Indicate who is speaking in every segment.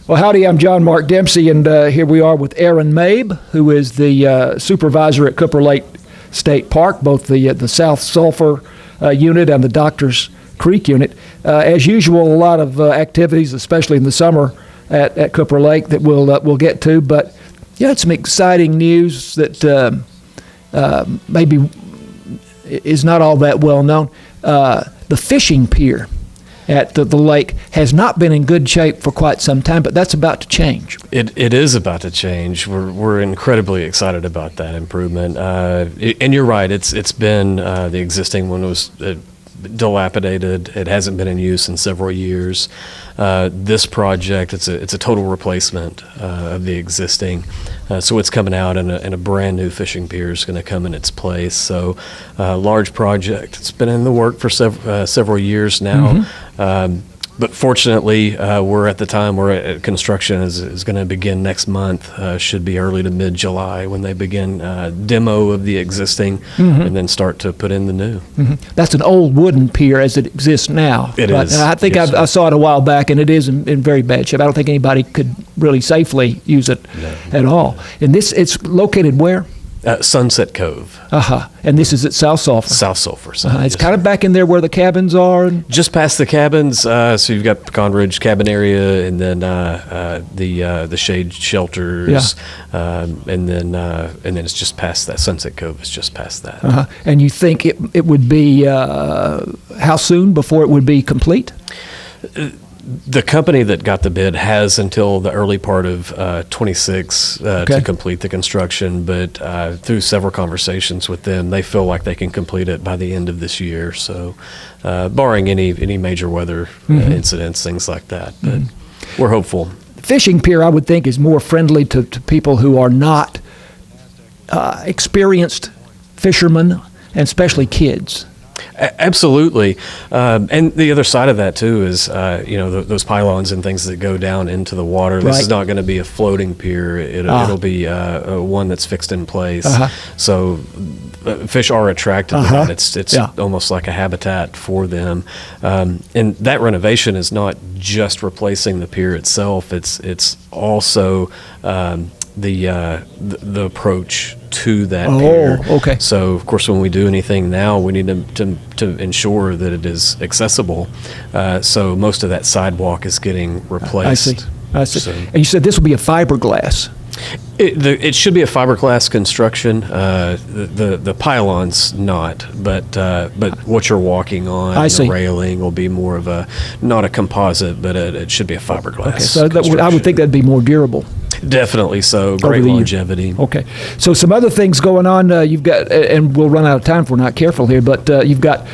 Speaker 1: Well, howdy, I'm John Mark Dempsey, and here we are with Aron Maib, who is the supervisor at Cooper Lake State Park, both the South Sulphur unit and the Doctors Creek unit. As usual, a lot of activities, especially in the summer at Cooper Lake, that we'll get to, but you had some exciting news that maybe is not all that well known. The fishing pier at the lake has not been in good shape for quite some time, but that's about to change.
Speaker 2: It is about to change. We're incredibly excited about that improvement. And you're right. It's been the existing one was dilapidated. It hasn't been in use in several years. This project, it's a total replacement of the existing. So it's coming out, and a brand new fishing pier is going to come in its place. So large project. It's been in the work for several years now. Mm-hmm. But fortunately, we're at the time where construction is going to begin next month. Should be early to mid-July when they begin demo of the existing, mm-hmm. and then start to put in the new.
Speaker 1: Mm-hmm. That's an old wooden pier as it exists now.
Speaker 2: It is.
Speaker 1: I think yes, I saw it a while back, and it is in very bad shape. I don't think anybody could really safely use it at all. And it's located where?
Speaker 2: Sunset Cove.
Speaker 1: And this is at South Sulphur.
Speaker 2: South Sulphur.
Speaker 1: It's kind of back in there where the cabins are.
Speaker 2: Just past the cabins. So you've got Pecan Ridge cabin area, and then the shade shelters. Yeah. And then it's just past that. Sunset Cove is just past that.
Speaker 1: And you think it would be how soon before it would be complete?
Speaker 2: The company that got the bid has until the early part of 26 to complete the construction, but through several conversations with them, they feel like they can complete it by the end of this year. So, barring any major weather
Speaker 1: mm-hmm.
Speaker 2: incidents, things like that, but we're hopeful.
Speaker 1: Fishing pier, I would think, is more friendly to people who are not experienced fishermen, and especially kids.
Speaker 2: Absolutely, and the other side of that too is those pylons and things that go down into the water.
Speaker 1: Right.
Speaker 2: This is not going to be a floating pier. It'll be one that's fixed in place. So fish are attracted to that. It's almost like a habitat for them. And that renovation is not just replacing the pier itself. It's also the approach to that pier.
Speaker 1: Okay.
Speaker 2: So, of course, when we do anything now, we need to ensure that it is accessible. So most of that sidewalk is getting replaced.
Speaker 1: I see.
Speaker 2: So,
Speaker 1: and you said this will be a fiberglass.
Speaker 2: It should be a fiberglass construction. The pylons not, but what you're walking on, the railing will be more of not a composite, but it should be a fiberglass.
Speaker 1: Okay, so I would think that'd be more durable.
Speaker 2: Definitely so. Great longevity.
Speaker 1: Okay. So some other things going on. You've got, and we'll run out of time if we're not careful here, but you've got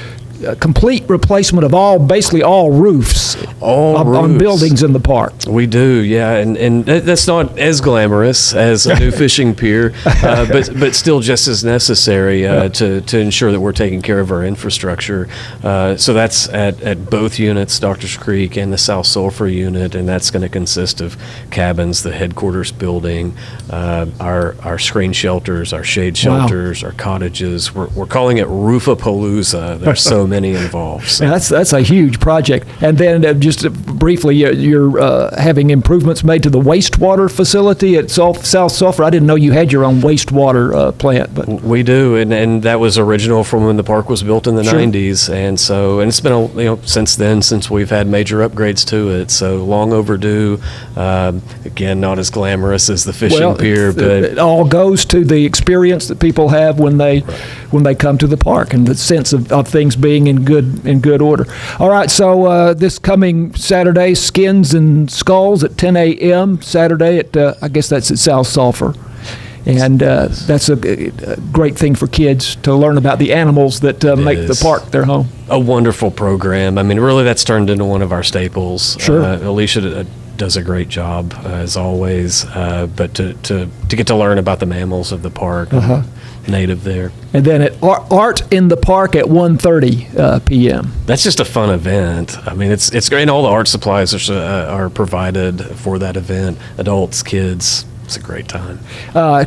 Speaker 1: complete replacement of basically all roofs on buildings in the park.
Speaker 2: We do, yeah, and that's not as glamorous as a new fishing pier, but still just as necessary to ensure that we're taking care of our infrastructure. So that's at both units, Doctors Creek and the South Sulphur unit, and that's going to consist of cabins, the headquarters building, our screen shelters, our shade shelters, our cottages. We're calling it Roofapalooza. There's so many involved. So.
Speaker 1: Man, that's a huge project. And then just briefly, you're having improvements made to the wastewater facility at South Sulphur. I didn't know you had your own wastewater plant, but
Speaker 2: we do, and that was original from when the park was built in the 90s, and it's been since then since we've had major upgrades to it. So long overdue. Again, not as glamorous as the fishing pier, but
Speaker 1: it all goes to the experience that people have when they come to the park and the sense of things being in good order. All right, so this coming Saturday, Skins and Skulls at 10 a.m. Saturday at I guess that's at South Sulphur. And that's a great thing for kids to learn about the animals that make the park their home.
Speaker 2: A wonderful program. I mean, really, that's turned into one of our staples.
Speaker 1: Sure.
Speaker 2: Alicia does a great job as always. But to get to learn about the mammals of the park, native there.
Speaker 1: And then at Art in the Park at 1:30 p.m.
Speaker 2: That's just a fun event. I mean, it's great. And all the art supplies are provided for that event. Adults, kids. It's a great time.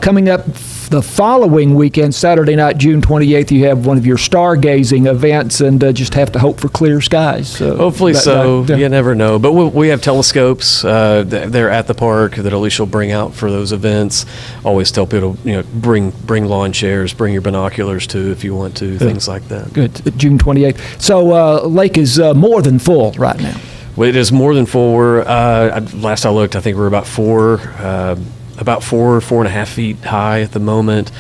Speaker 1: Coming up the following weekend, Saturday night, June 28th, you have one of your stargazing events, and just have to hope for clear skies. So
Speaker 2: hopefully you never know. But we have telescopes. They're at the park that Alicia will bring out for those events. Always tell people, bring lawn chairs, bring your binoculars too if you want to, things like that.
Speaker 1: Good. June 28th. So lake is more than full right now.
Speaker 2: Well, it is more than full. We're last I looked, I think we're about 4.5 feet high at the moment,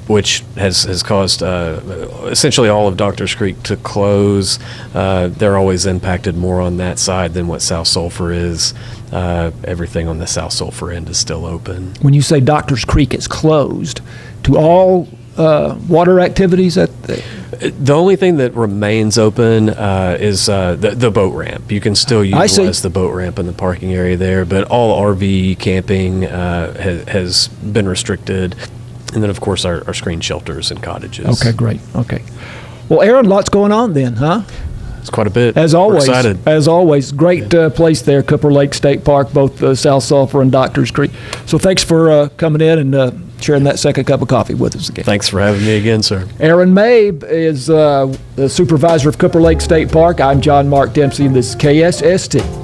Speaker 2: which has caused essentially all of Doctors Creek to close. They're always impacted more on that side than what South Sulphur is. Everything on the South Sulphur end is still open.
Speaker 1: When you say Doctors Creek is closed, to all water activities
Speaker 2: the only thing that remains open is the boat ramp. You can still utilize the boat ramp in the parking area there, but all RV camping has been restricted. And then, of course, our screen shelters and cottages.
Speaker 1: Okay, great. Okay. Well, Aron, lots going on then, huh?
Speaker 2: It's quite a bit.
Speaker 1: As always.
Speaker 2: We're excited.
Speaker 1: As always. Great place there, Cooper Lake State Park, both South Sulphur and Doctors Creek. So thanks for coming in and sharing that second cup of coffee with us again.
Speaker 2: Thanks for having me again, sir.
Speaker 1: Aron Maib is the supervisor of Cooper Lake State Park. I'm John Mark Dempsey, and this is KSST.